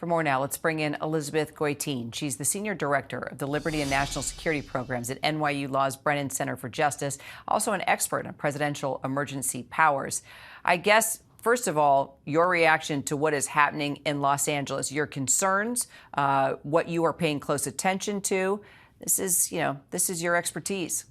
For more now, let's bring in Elizabeth Goitein. She's the Senior Director of the Liberty and National Security Programs at NYU Law's Brennan Center for Justice, also an expert on presidential emergency powers. I guess, first of all, your reaction to what is happening in Los Angeles, your concerns, what you are paying close attention to. This is your expertise.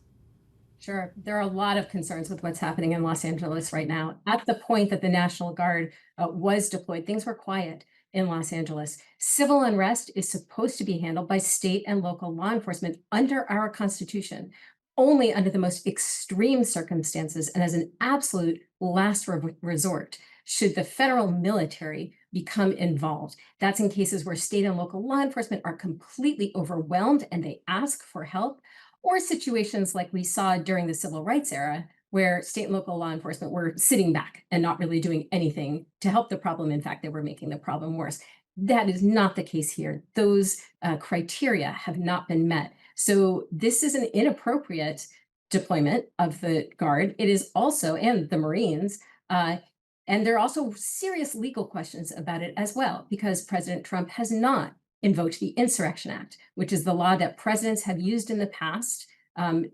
Sure. There are a lot of concerns with what's happening in Los Angeles right now. At the point that the National Guard was deployed, things were quiet in Los Angeles. Civil unrest is supposed to be handled by state and local law enforcement under our Constitution, only under the most extreme circumstances and as an absolute last resort should the federal military become involved. That's in cases where state and local law enforcement are completely overwhelmed and they ask for help, or situations like we saw during the civil rights era, where state and local law enforcement were sitting back and not really doing anything to help the problem. In fact, they were making the problem worse. That is not the case here. Those criteria have not been met. So this is an inappropriate deployment of the Guard. It is also, and the Marines, and there are also serious legal questions about it as well, because President Trump has not invoked the Insurrection Act, which is the law that presidents have used in the past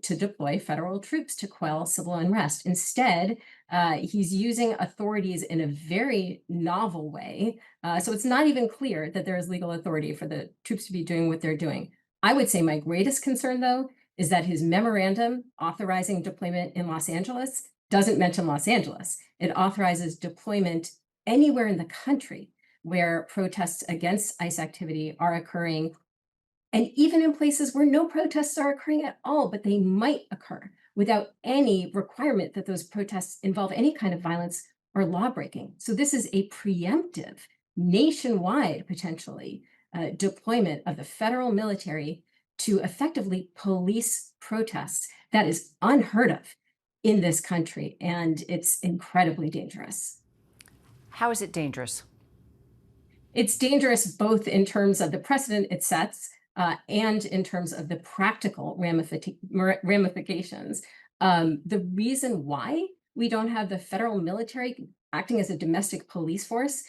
to deploy federal troops to quell civil unrest. Instead, he's using authorities in a very novel way. So it's not even clear that there is legal authority for the troops to be doing what they're doing. I would say my greatest concern, though, is that his memorandum authorizing deployment in Los Angeles doesn't mention Los Angeles. It authorizes deployment anywhere in the country where protests against ICE activity are occurring, and even in places where no protests are occurring at all, but they might occur without any requirement that those protests involve any kind of violence or law breaking. So this is a preemptive, nationwide, potentially, deployment of the federal military to effectively police protests. That is unheard of in this country, and it's incredibly dangerous. How is it dangerous? It's dangerous both in terms of the precedent it sets and in terms of the practical ramifications. The reason why we don't have the federal military acting as a domestic police force,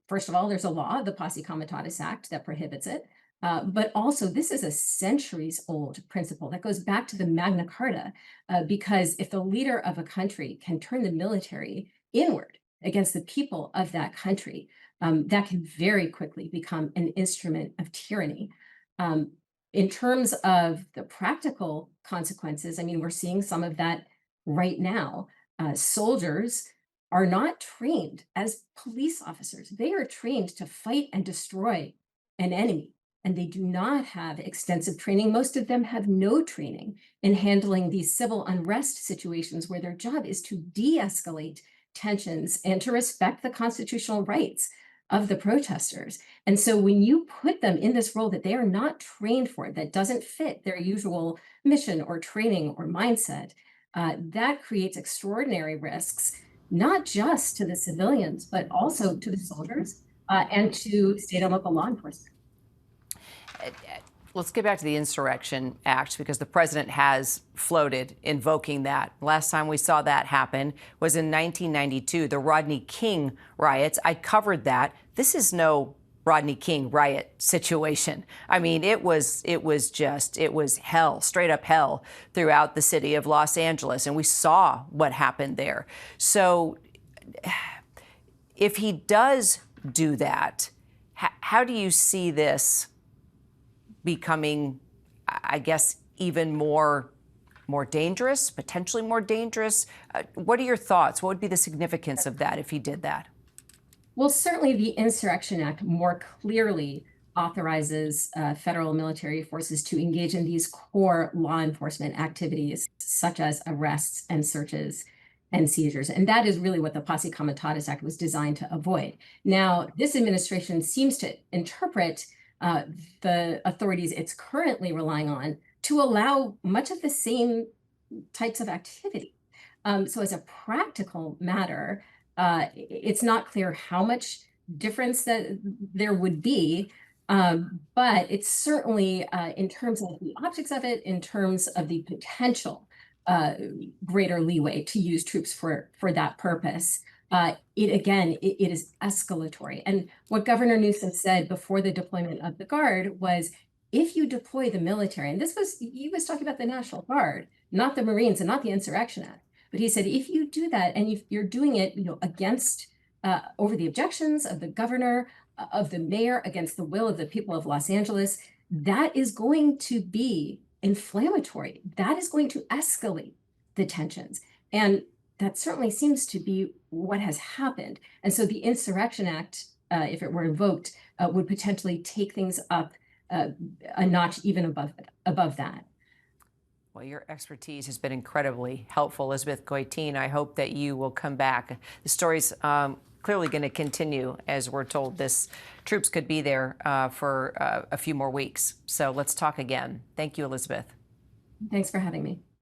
first of all, there's a law, the Posse Comitatus Act, that prohibits it. But also, this is a centuries-old principle that goes back to the Magna Carta, because if the leader of a country can turn the military inward against the people of that country, that can very quickly become an instrument of tyranny. In terms of the practical consequences, I mean, we're seeing some of that right now. Soldiers are not trained as police officers. They are trained to fight and destroy an enemy, and they do not have extensive training. Most of them have no training in handling these civil unrest situations where their job is to de-escalate tensions and to respect the constitutional rights of the protesters. And so when you put them in this role that they are not trained for, that doesn't fit their usual mission or training or mindset, that creates extraordinary risks, not just to the civilians, but also to the soldiers and to state and local law enforcement. Let's get back to the Insurrection Act, because the president has floated invoking that. Last time we saw that happen was in 1992, the Rodney King riots. I covered that. This is no Rodney King riot situation. I mean, it was hell, straight up hell throughout the city of Los Angeles. And we saw what happened there. So if he does do that, how do you see this becoming, I guess, even more dangerous, potentially more dangerous? What are your thoughts? What would be the significance of that if he did that? Well, certainly the Insurrection Act more clearly authorizes federal military forces to engage in these core law enforcement activities, such as arrests and searches and seizures. And that is really what the Posse Comitatus Act was designed to avoid. Now, this administration seems to interpret the authorities it's currently relying on to allow much of the same types of activity. So as a practical matter, it's not clear how much difference that there would be, but it's certainly, in terms of the optics of it, in terms of the potential greater leeway to use troops for that purpose. it is escalatory. And what Governor Newsom said before the deployment of the Guard was, if you deploy the military, and he was talking about the National Guard, not the Marines and not the Insurrection Act, but he said, if you do that and you're doing it, against over the objections of the governor, of the mayor, against the will of the people of Los Angeles, that is going to be inflammatory. That is going to escalate the tensions. And that certainly seems to be what has happened. And so the Insurrection Act, if it were invoked, would potentially take things up a notch even above that. Well, your expertise has been incredibly helpful, Elizabeth Goitein. I hope that you will come back. The story's clearly going to continue, as we're told. Troops could be there for a few more weeks. So let's talk again. Thank you, Elizabeth. Thanks for having me.